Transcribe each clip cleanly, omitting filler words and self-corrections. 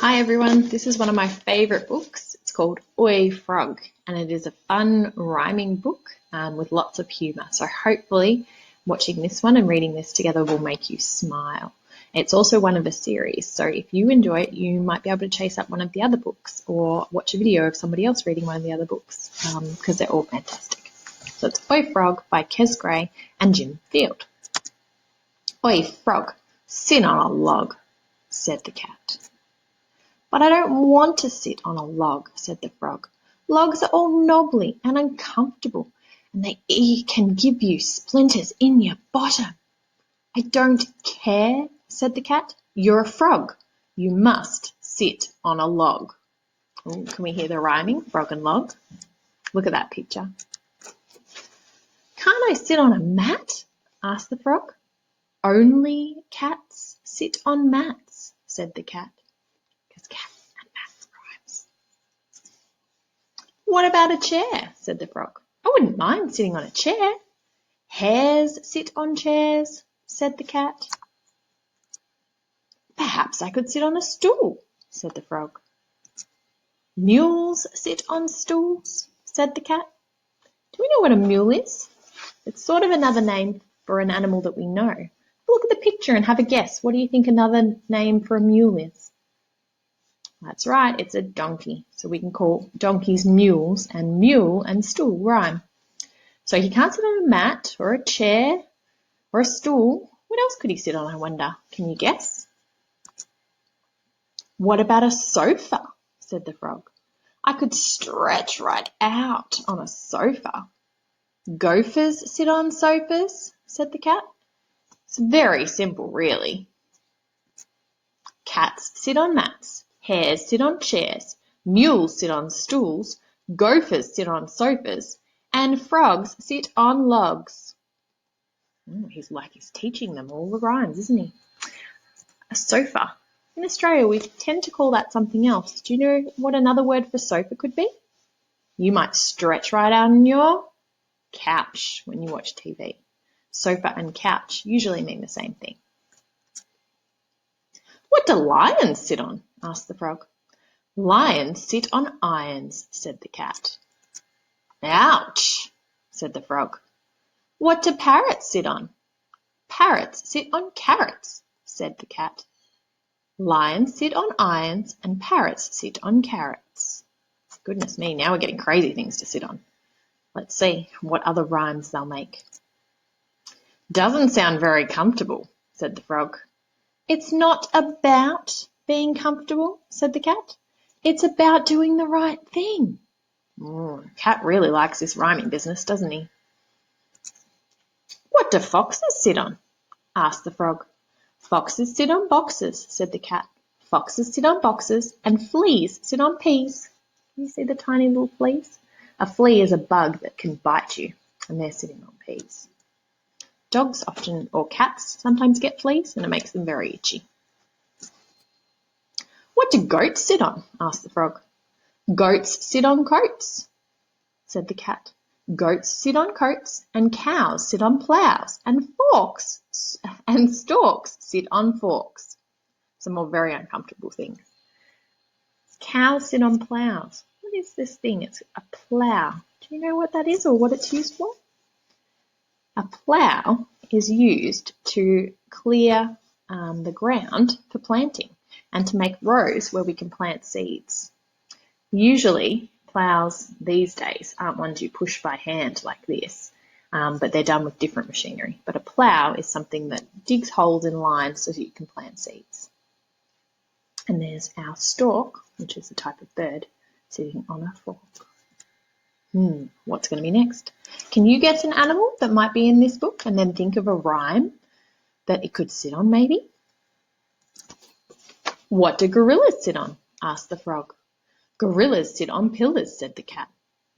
Hi everyone, this is one of my favourite books. It's called Oi Frog and it is a fun rhyming book with lots of humour. So hopefully watching this one and reading this together will make you smile. It's also one of a series, so if you enjoy it you might be able to chase up one of the other books or watch a video of somebody else reading one of the other books because they're all fantastic. So it's Oi Frog by Kes Gray and Jim Field. Oi Frog, sit on a log, said the cat. But I don't want to sit on a log, said the frog. Logs are all knobbly and uncomfortable, and they can give you splinters in your bottom. I don't care, said the cat. You're a frog. You must sit on a log. Ooh, can we hear the rhyming, frog and log? Look at that picture. Can't I sit on a mat? Asked the frog. Only cats sit on mats, said the cat. Because cats and bats rhymes. What about a chair? Said the frog. I wouldn't mind sitting on a chair. Hares sit on chairs, said the cat. Perhaps I could sit on a stool, said the frog. Mules sit on stools, said the cat. Do we know what a mule is? It's sort of another name for an animal that we know. Look at the picture and have a guess. What do you think another name for a mule is? That's right, it's a donkey. So we can call donkeys mules, and mule and stool rhyme. So he can't sit on a mat or a chair or a stool. What else could he sit on, I wonder? Can you guess? What about a sofa? Said the frog. I could stretch right out on a sofa. Gophers sit on sofas, said the cat. It's very simple, really. Cats sit on mats. Hares sit on chairs, mules sit on stools, gophers sit on sofas, and frogs sit on logs. He's teaching them all the rhymes, isn't he? A sofa. In Australia, we tend to call that something else. Do you know what another word for sofa could be? You might stretch right out on your couch when you watch TV. Sofa and couch usually mean the same thing. What do lions sit on? Asked the frog. Lions sit on irons, said the cat. Ouch, said the frog. What do parrots sit on? Parrots sit on carrots, said the cat. Lions sit on irons and parrots sit on carrots. Goodness me, now we're getting crazy things to sit on. Let's see what other rhymes they'll make. Doesn't sound very comfortable, said the frog. It's not about being comfortable, said the cat. It's about doing the right thing. Cat really likes this rhyming business, doesn't he? What do foxes sit on? Asked the frog. Foxes sit on boxes, said the cat. Foxes sit on boxes and fleas sit on peas. Can you see the tiny little fleas? A flea is a bug that can bite you, and they're sitting on peas. Dogs often, or cats, sometimes get fleas, and it makes them very itchy. What do goats sit on? Asked the frog. Goats sit on coats, said the cat. Goats sit on coats, and cows sit on ploughs, and storks sit on forks. Some more very uncomfortable things. Cows sit on ploughs. What is this thing? It's a plough. Do you know what that is or what it's used for? A plough is used to clear the ground for planting and to make rows where we can plant seeds. Usually, ploughs these days aren't ones you push by hand like this, but they're done with different machinery. But a plough is something that digs holes in lines so that you can plant seeds. And there's our stork, which is a type of bird, sitting on a fork. What's going to be next? Can you guess an animal that might be in this book and then think of a rhyme that it could sit on maybe? What do gorillas sit on? Asked the frog. Gorillas sit on pillars, said the cat.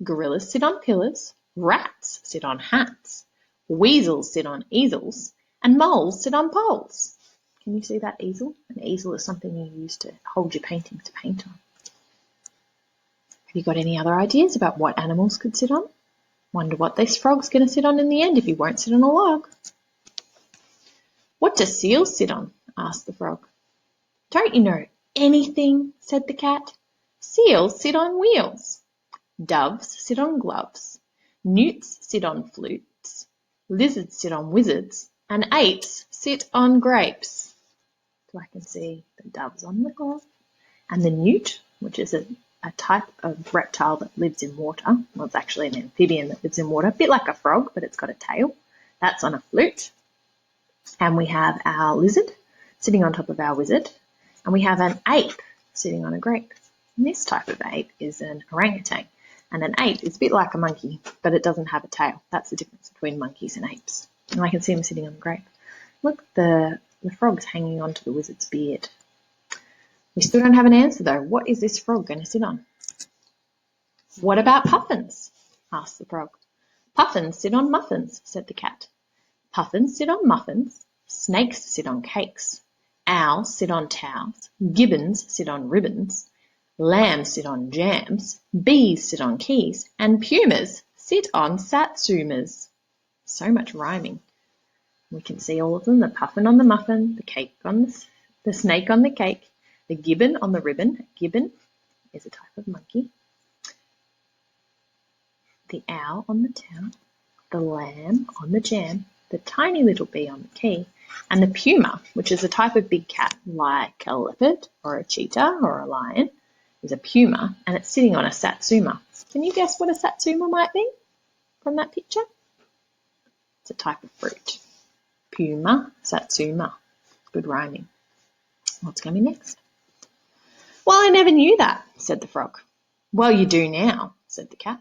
Gorillas sit on pillars, rats sit on hats, weasels sit on easels, and moles sit on poles. Can you see that easel? An easel is something you use to hold your paintings to paint on. Have you got any other ideas about what animals could sit on? Wonder what this frog's going to sit on in the end if he won't sit on a log. What do seals sit on? Asked the frog. Don't you know anything, said the cat. Seals sit on wheels. Doves sit on gloves. Newts sit on flutes. Lizards sit on wizards. And apes sit on grapes. So I can see the doves on the glove. And the newt, which is a type of reptile that lives in water. Well, it's actually an amphibian that lives in water, a bit like a frog, but it's got a tail. That's on a flute. And we have our lizard sitting on top of our wizard. And we have an ape sitting on a grape. And this type of ape is an orangutan. And an ape is a bit like a monkey, but it doesn't have a tail. That's the difference between monkeys and apes. And I can see him sitting on the grape. Look, the frog's hanging onto the wizard's beard. We still don't have an answer, though. What is this frog going to sit on? What about puffins? Asked the frog. Puffins sit on muffins, said the cat. Puffins sit on muffins. Snakes sit on cakes. Owls sit on towels. Gibbons sit on ribbons. Lambs sit on jams. Bees sit on keys. And pumas sit on satsumas. So much rhyming. We can see all of them. The puffin on the muffin, the cake on the snake on the cake, the gibbon on the ribbon. A gibbon is a type of monkey. The owl on the towel, the lamb on the jam, the tiny little bee on the key, and the puma, which is a type of big cat like a leopard or a cheetah or a lion, is a puma, and it's sitting on a satsuma. Can you guess what a satsuma might be from that picture? It's a type of fruit. Puma, satsuma. Good rhyming. What's going to be next? Well, I never knew that, said the frog. Well, you do now, said the cat.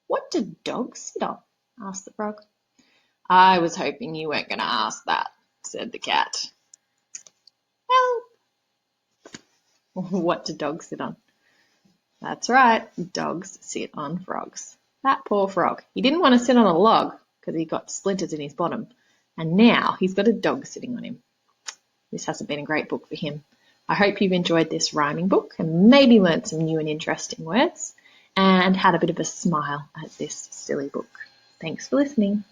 What do dogs sit on? Asked the frog. I was hoping you weren't going to ask that, said the cat. Help! What do dogs sit on? That's right, dogs sit on frogs. That poor frog. He didn't want to sit on a log because he got splinters in his bottom, and now he's got a dog sitting on him. This hasn't been a great book for him. I hope you've enjoyed this rhyming book and maybe learnt some new and interesting words and had a bit of a smile at this silly book. Thanks for listening.